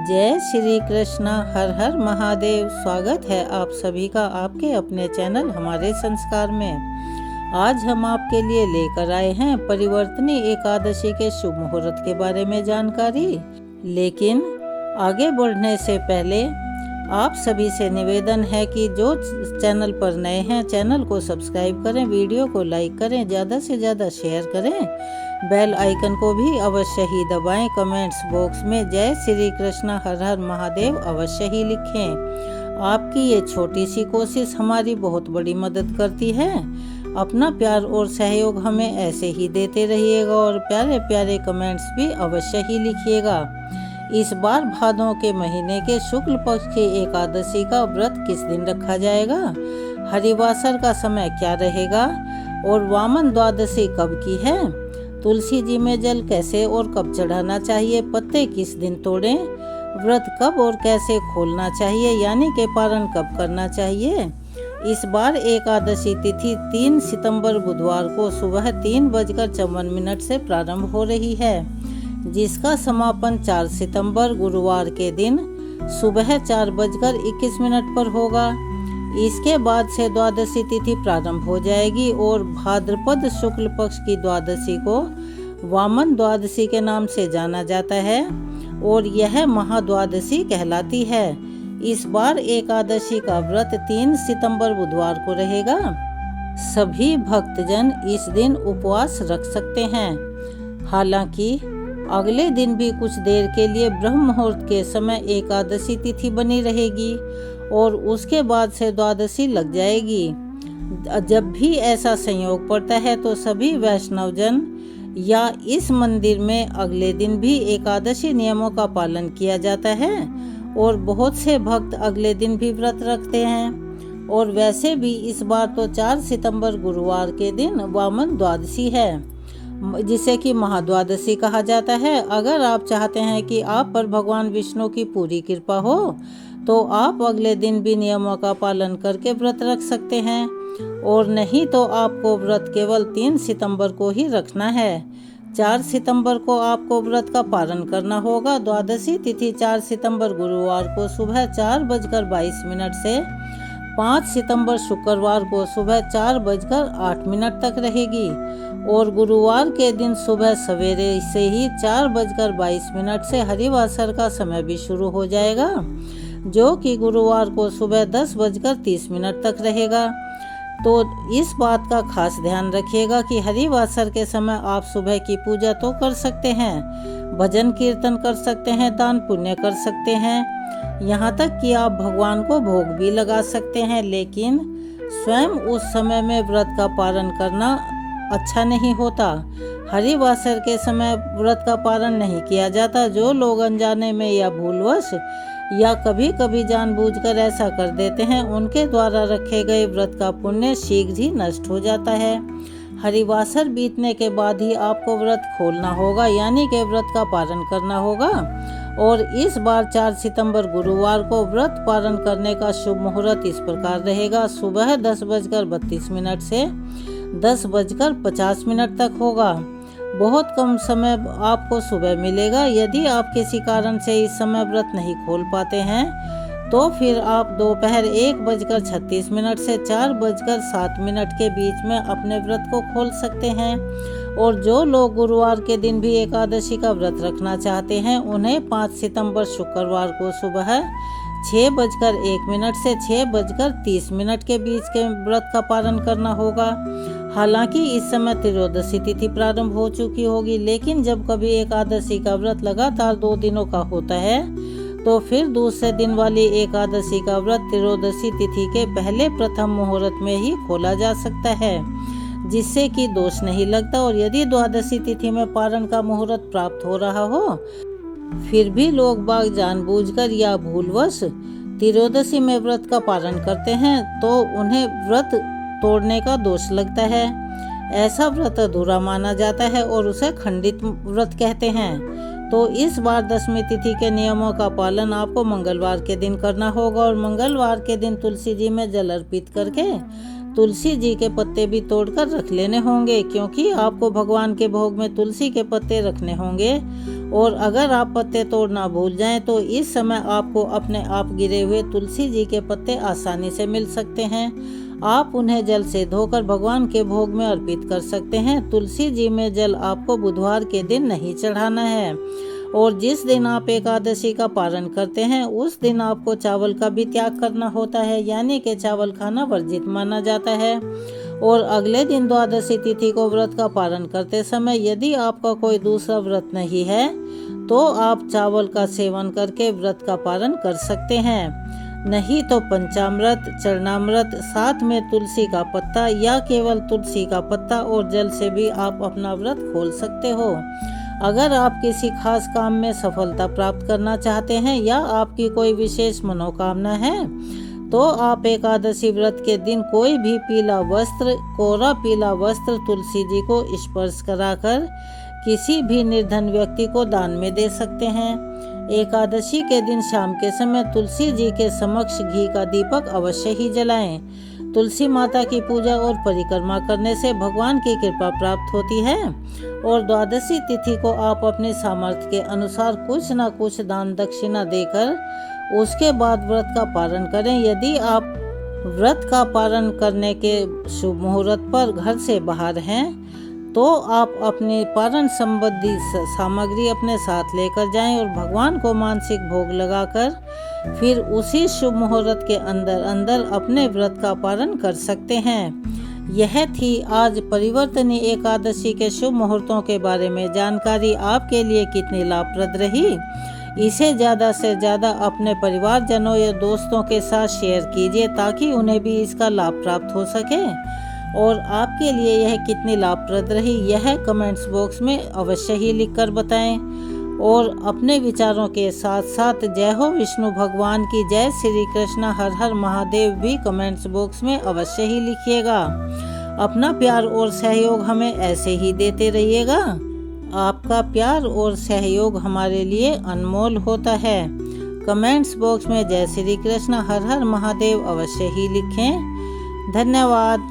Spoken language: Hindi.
जय श्री कृष्ण। हर हर महादेव। स्वागत है आप सभी का आपके अपने चैनल हमारे संस्कार में। आज हम आपके लिए लेकर आए हैं परिवर्तनी एकादशी के शुभ मुहूर्त के बारे में जानकारी। लेकिन आगे बढ़ने से पहले आप सभी से निवेदन है कि जो चैनल पर नए हैं चैनल को सब्सक्राइब करें, वीडियो को लाइक करें, ज़्यादा से ज़्यादा शेयर करें, बेल आइकन को भी अवश्य ही दबाएं। कमेंट्स बॉक्स में जय श्री कृष्ण हर हर महादेव अवश्य ही लिखें। आपकी ये छोटी सी कोशिश हमारी बहुत बड़ी मदद करती है। अपना प्यार और सहयोग हमें ऐसे ही देते रहिएगा और प्यारे प्यारे कमेंट्स भी अवश्य ही लिखिएगा। इस बार भादों के महीने के शुक्ल पक्ष की एकादशी का व्रत किस दिन रखा जाएगा, हरिवासर का समय क्या रहेगा और वामन द्वादशी कब की है, तुलसी जी में जल कैसे और कब चढ़ाना चाहिए, पत्ते किस दिन तोड़ें, व्रत कब और कैसे खोलना चाहिए यानी कि पारण कब करना चाहिए। इस बार एकादशी तिथि 3 सितंबर बुधवार को सुबह 3:54 से प्रारंभ हो रही है, जिसका समापन 4 सितंबर गुरुवार के दिन सुबह 4:21 पर होगा। इसके बाद से द्वादशी तिथि प्रारंभ हो जाएगी और भाद्रपद शुक्ल पक्ष की द्वादशी को वामन द्वादशी के नाम से जाना जाता है और यह महाद्वादशी कहलाती है। इस बार एकादशी का व्रत 3 सितंबर बुधवार को रहेगा। सभी भक्तजन इस दिन उपवास रख सकते हैं। हालांकि अगले दिन भी कुछ देर के लिए ब्रह्म मुहूर्त के समय एकादशी तिथि बनी रहेगी और उसके बाद से द्वादशी लग जाएगी। जब भी ऐसा संयोग पड़ता है तो सभी वैष्णवजन या इस मंदिर में अगले दिन भी एकादशी नियमों का पालन किया जाता है और बहुत से भक्त अगले दिन भी व्रत रखते हैं। और वैसे भी इस बार तो 4 सितंबर गुरुवार के दिन वामन द्वादशी है, जिसे कि महाद्वादशी कहा जाता है। अगर आप चाहते हैं कि आप पर भगवान विष्णु की पूरी कृपा हो तो आप अगले दिन भी नियमों का पालन करके व्रत रख सकते हैं और नहीं तो आपको व्रत केवल 3 सितंबर को ही रखना है। 4 सितंबर को आपको व्रत का पालन करना होगा। द्वादशी तिथि 4 सितंबर गुरुवार को सुबह 4:22 से 5 सितंबर शुक्रवार को सुबह 4:08 तक रहेगी और गुरुवार के दिन सुबह सवेरे से ही 4:22 से हरिवासर का समय भी शुरू हो जाएगा, जो कि गुरुवार को सुबह 10:30 तक रहेगा। तो इस बात का खास ध्यान रखिएगा कि हरिवासर के समय आप सुबह की पूजा तो कर सकते हैं, भजन कीर्तन कर सकते हैं, दान पुण्य कर सकते हैं, यहाँ तक कि आप भगवान को भोग भी लगा सकते हैं। लेकिन स्वयं उस समय में व्रत का पालन करना अच्छा नहीं होता। हरिवासर के समय व्रत का पालन नहीं किया जाता। जो लोग अनजाने में या भूलवश या कभी कभी जानबूझकर ऐसा कर देते हैं, उनके द्वारा रखे गए व्रत का पुण्य शीघ्र ही नष्ट हो जाता है। हरिवासर बीतने के बाद ही आपको व्रत खोलना होगा यानी कि व्रत का पालन करना होगा। और इस बार 4 सितंबर गुरुवार को व्रत पालन करने का शुभ मुहूर्त इस प्रकार रहेगा। सुबह 10:32 से 10:50 तक होगा। बहुत कम समय आपको सुबह मिलेगा। यदि आप किसी कारण से इस समय व्रत नहीं खोल पाते हैं तो फिर आप दोपहर 1:36 से 4:07 के बीच में अपने व्रत को खोल सकते हैं। और जो लोग गुरुवार के दिन भी एकादशी का व्रत रखना चाहते हैं उन्हें 5 सितंबर शुक्रवार को सुबह 6:01 से 6:30 के बीच के व्रत का पालन करना होगा। हालांकि इस समय त्रयोदशी तिथि प्रारंभ हो चुकी होगी, लेकिन जब कभी एकादशी का व्रत लगातार 2 दिनों का होता है तो फिर दूसरे दिन वाली एकादशी का व्रत त्रयोदशी तिथि के पहले प्रथम मुहूर्त में ही खोला जा सकता है, जिससे कि दोष नहीं लगता। और यदि द्वादशी तिथि में पारण का मुहूर्त प्राप्त हो रहा हो फिर भी लोग बाग जानबूझकर या भूलवश त्रयोदशी में व्रत का पालन करते हैं तो उन्हें व्रत तोड़ने का दोष लगता है। ऐसा व्रत अधूरा माना जाता है और उसे खंडित व्रत कहते हैं। तो इस बार दशमी तिथि के नियमों का पालन आपको मंगलवार के दिन करना होगा और मंगलवार के दिन तुलसी जी में जल अर्पित करके तुलसी जी के पत्ते भी तोड़कर रख लेने होंगे, क्योंकि आपको भगवान के भोग में तुलसी के पत्ते रखने होंगे और अगर आप पत्ते तोड़ना भूल जाएं तो इस समय आपको अपने आप गिरे हुए तुलसी जी के पत्ते आसानी से मिल सकते हैं। आप उन्हें जल से धोकर भगवान के भोग में अर्पित कर सकते हैं। तुलसी जी में जल आपको बुधवार के दिन नहीं चढ़ाना है। और जिस दिन आप एकादशी का पारण करते हैं उस दिन आपको चावल का भी त्याग करना होता है, यानी कि चावल खाना वर्जित माना जाता है। और अगले दिन द्वादशी तिथि को व्रत का पारण करते समय यदि आपका कोई दूसरा व्रत नहीं है तो आप चावल का सेवन करके व्रत का पारण कर सकते हैं। नहीं तो पंचामृत, चरणामृत, साथ में तुलसी का पत्ता या केवल तुलसी का पत्ता और जल से भी आप अपना व्रत खोल सकते हो। अगर आप किसी खास काम में सफलता प्राप्त करना चाहते हैं या आपकी कोई विशेष मनोकामना है तो आप एकादशी व्रत के दिन कोई भी कोरा पीला वस्त्र तुलसी जी को स्पर्श कराकर किसी भी निर्धन व्यक्ति को दान में दे सकते हैं। एकादशी के दिन शाम के समय तुलसी जी के समक्ष घी का दीपक अवश्य ही जलाएं। तुलसी माता की पूजा और परिक्रमा करने से भगवान की कृपा प्राप्त होती है। और द्वादशी तिथि को आप अपने सामर्थ्य के अनुसार कुछ न कुछ दान दक्षिणा देकर उसके बाद व्रत का पारण करें। यदि आप व्रत का पारण करने के शुभ मुहूर्त पर घर से बाहर हैं तो आप अपनी पारण संबंधी सामग्री अपने साथ लेकर जाएं और भगवान को मानसिक भोग लगाकर फिर उसी शुभ मुहूर्त के अंदर अपने व्रत का पारण कर सकते हैं। यह थी आज परिवर्तनी एकादशी के शुभ मुहूर्तों के बारे में जानकारी। आपके लिए कितनी लाभप्रद रही, इसे ज़्यादा से ज़्यादा अपने परिवारजनों या दोस्तों के साथ शेयर कीजिए ताकि उन्हें भी इसका लाभ प्राप्त हो सके। और आपके लिए यह कितनी लाभप्रद रही यह कमेंट्स बॉक्स में अवश्य ही लिखकर बताएं। और अपने विचारों के साथ साथ जय हो विष्णु भगवान की, जय श्री कृष्ण, हर हर महादेव भी कमेंट्स बॉक्स में अवश्य ही लिखिएगा। अपना प्यार और सहयोग हमें ऐसे ही देते रहिएगा। आपका प्यार और सहयोग हमारे लिए अनमोल होता है। कमेंट्स बॉक्स में जय श्री कृष्ण, हर हर महादेव अवश्य ही लिखें। धन्यवाद।